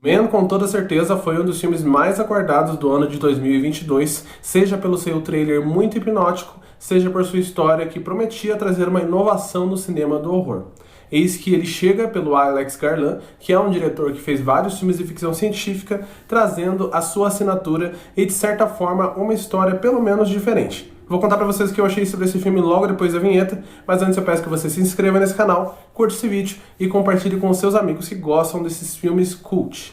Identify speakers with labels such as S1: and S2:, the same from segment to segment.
S1: Man, com toda certeza, foi um dos filmes mais aguardados do ano de 2022, seja pelo seu trailer muito hipnótico, seja por sua história que prometia trazer uma inovação no cinema do horror. Eis que ele chega pelo Alex Garland, que é um diretor que fez vários filmes de ficção científica, trazendo a sua assinatura e, de certa forma, uma história pelo menos diferente. Vou contar pra vocês o que eu achei sobre esse filme logo depois da vinheta, mas antes eu peço que você se inscreva nesse canal, curta esse vídeo e compartilhe com seus amigos que gostam desses filmes cult.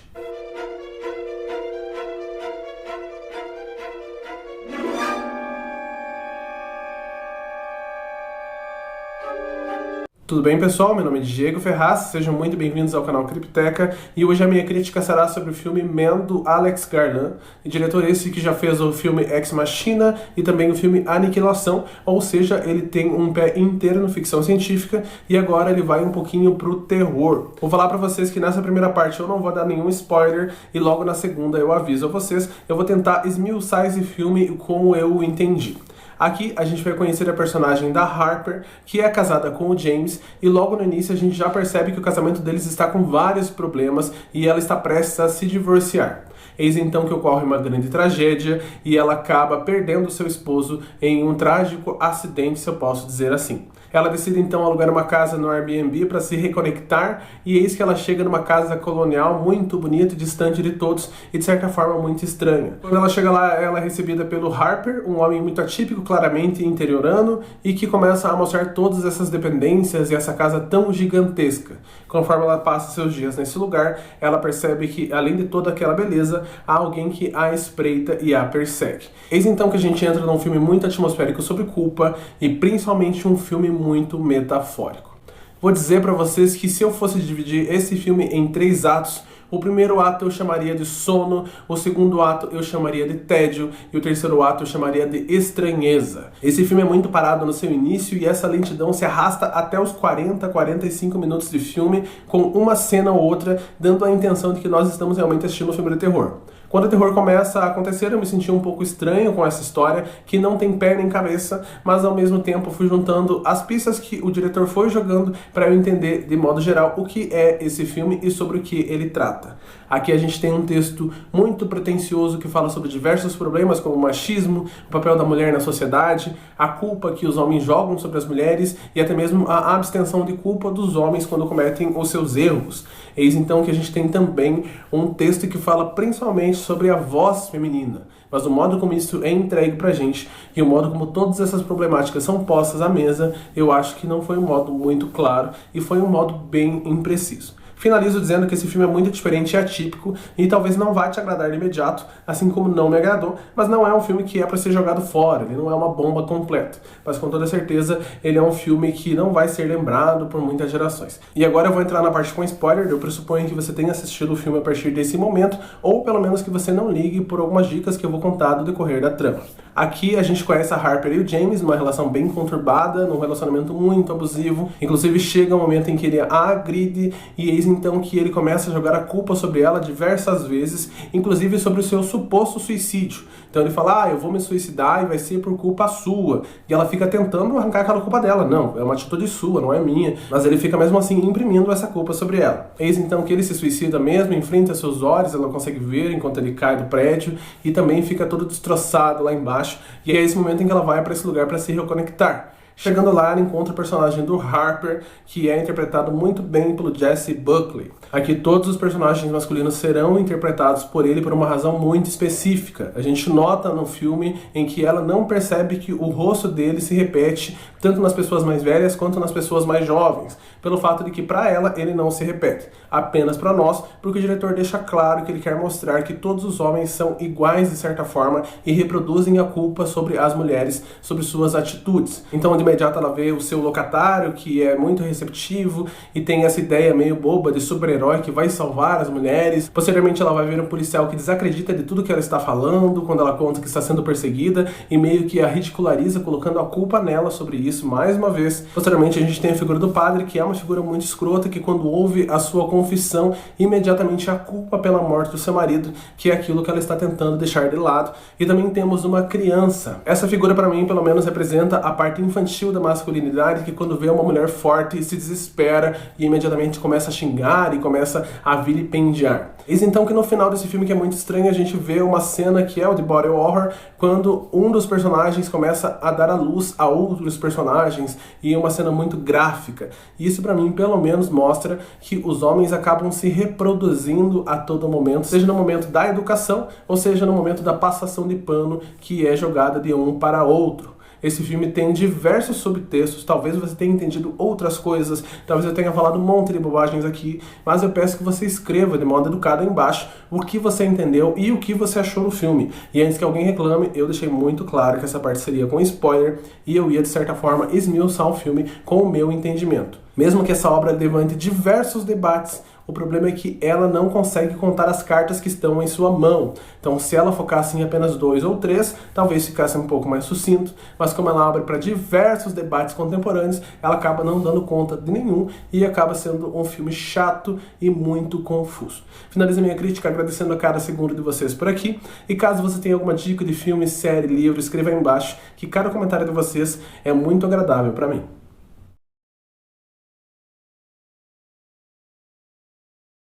S1: Tudo bem, pessoal? Meu nome é Diego Ferraz, sejam muito bem-vindos ao canal Cripteca e hoje a minha crítica será sobre o filme Man, do Alex Garland, diretor esse que já fez o filme Ex Machina e também o filme Aniquilação, ou seja, ele tem um pé inteiro no ficção científica e agora ele vai um pouquinho pro terror. Vou falar pra vocês que nessa primeira parte eu não vou dar nenhum spoiler e logo na segunda eu aviso a vocês, eu vou tentar esmiuçar esse filme como eu o entendi. Aqui a gente vai conhecer a personagem da Harper, que é casada com o James, e logo no início a gente já percebe que o casamento deles está com vários problemas e ela está prestes a se divorciar. Eis então que ocorre uma grande tragédia e ela acaba perdendo seu esposo em um trágico acidente, se eu posso dizer assim. Ela decide então alugar uma casa no Airbnb para se reconectar e eis que ela chega numa casa colonial muito bonita, distante de todos e de certa forma muito estranha. Quando ela chega lá, ela é recebida pelo Harper, um homem muito atípico, claramente interiorano, e que começa a mostrar todas essas dependências e essa casa tão gigantesca. Conforme ela passa seus dias nesse lugar, ela percebe que, além de toda aquela beleza, há alguém que a espreita e a persegue. Eis então que a gente entra num filme muito atmosférico sobre culpa e principalmente um filme muito metafórico. Vou dizer para vocês que se eu fosse dividir esse filme em 3 atos, o primeiro ato eu chamaria de sono, o segundo ato eu chamaria de tédio e o terceiro ato eu chamaria de estranheza. Esse filme é muito parado no seu início e essa lentidão se arrasta até os 45 minutos de filme, com uma cena ou outra dando a intenção de que nós estamos realmente assistindo um filme de terror. Quando o terror começa a acontecer, eu me senti um pouco estranho com essa história, que não tem pé nem cabeça, mas ao mesmo tempo fui juntando as pistas que o diretor foi jogando para eu entender, de modo geral, o que é esse filme e sobre o que ele trata. Aqui a gente tem um texto muito pretensioso que fala sobre diversos problemas, como o machismo, o papel da mulher na sociedade, a culpa que os homens jogam sobre as mulheres e até mesmo a abstenção de culpa dos homens quando cometem os seus erros. Eis então que a gente tem também um texto que fala principalmente sobre a voz feminina, mas o modo como isso é entregue pra gente e o modo como todas essas problemáticas são postas à mesa, eu acho que não foi um modo muito claro e foi um modo bem impreciso. Finalizo dizendo que esse filme é muito diferente e atípico e talvez não vá te agradar de imediato, assim como não me agradou, mas não é um filme que é para ser jogado fora, ele não é uma bomba completa, mas com toda certeza ele é um filme que não vai ser lembrado por muitas gerações. E agora eu vou entrar na parte com spoiler, eu pressuponho que você tenha assistido o filme a partir desse momento, ou pelo menos que você não ligue por algumas dicas que eu vou contar do decorrer da trama. Aqui a gente conhece a Harper e o James numa relação bem conturbada, num relacionamento muito abusivo, inclusive chega um momento em que ele a agride e eis então que ele começa a jogar a culpa sobre ela diversas vezes, inclusive sobre o seu suposto suicídio. Então ele fala, eu vou me suicidar e vai ser por culpa sua. E ela fica tentando arrancar aquela culpa dela. Não, é uma atitude sua, não é minha. Mas ele fica mesmo assim imprimindo essa culpa sobre ela. Eis então que ele se suicida mesmo, em frente a seus olhos, ela consegue ver enquanto ele cai do prédio e também fica todo destroçado lá embaixo. E é esse momento em que ela vai para esse lugar para se reconectar. Chegando lá, ela encontra o personagem do Harper, que é interpretado muito bem pelo Jessie Buckley. Aqui todos os personagens masculinos serão interpretados por ele por uma razão muito específica. A gente nota no filme em que ela não percebe que o rosto dele se repete tanto nas pessoas mais velhas quanto nas pessoas mais jovens, pelo fato de que para ela ele não se repete, apenas para nós, porque o diretor deixa claro que ele quer mostrar que todos os homens são iguais de certa forma e reproduzem a culpa sobre as mulheres, sobre suas atitudes. Então de imediato ela vê o seu locatário, que é muito receptivo e tem essa ideia meio boba de super-herói que vai salvar as mulheres. Posteriormente ela vai ver um policial que desacredita de tudo que ela está falando quando ela conta que está sendo perseguida e meio que a ridiculariza, colocando a culpa nela sobre isso mais uma vez. Posteriormente a gente tem a figura do padre, que é uma figura muito escrota, que quando ouve a sua confissão, imediatamente a culpa pela morte do seu marido, que é aquilo que ela está tentando deixar de lado. E também temos uma criança. Essa figura para mim pelo menos representa a parte infantil da masculinidade, que quando vê uma mulher forte se desespera e imediatamente começa a xingar e começa a vilipendiar. Eis então que no final desse filme, que é muito estranho, a gente vê uma cena que é o de body horror, quando um dos personagens começa a dar à luz a outros personagens, e é uma cena muito gráfica. E isso pra mim, pelo menos, mostra que os homens acabam se reproduzindo a todo momento, seja no momento da educação, ou seja no momento da passação de pano, que é jogada de um para outro. Esse filme tem diversos subtextos, talvez você tenha entendido outras coisas, talvez eu tenha falado um monte de bobagens aqui, mas eu peço que você escreva de modo educado aí embaixo o que você entendeu e o que você achou do filme. E antes que alguém reclame, eu deixei muito claro que essa parte seria com spoiler e eu ia, de certa forma, esmiuçar o filme com o meu entendimento. Mesmo que essa obra levante diversos debates, o problema é que ela não consegue contar as cartas que estão em sua mão. Então, se ela focasse em apenas 2 ou 3, talvez ficasse um pouco mais sucinto, mas como ela abre para diversos debates contemporâneos, ela acaba não dando conta de nenhum e acaba sendo um filme chato e muito confuso. Finalizo a minha crítica agradecendo a cada segundo de vocês por aqui, e caso você tenha alguma dica de filme, série, livro, escreva aí embaixo, que cada comentário de vocês é muito agradável para mim.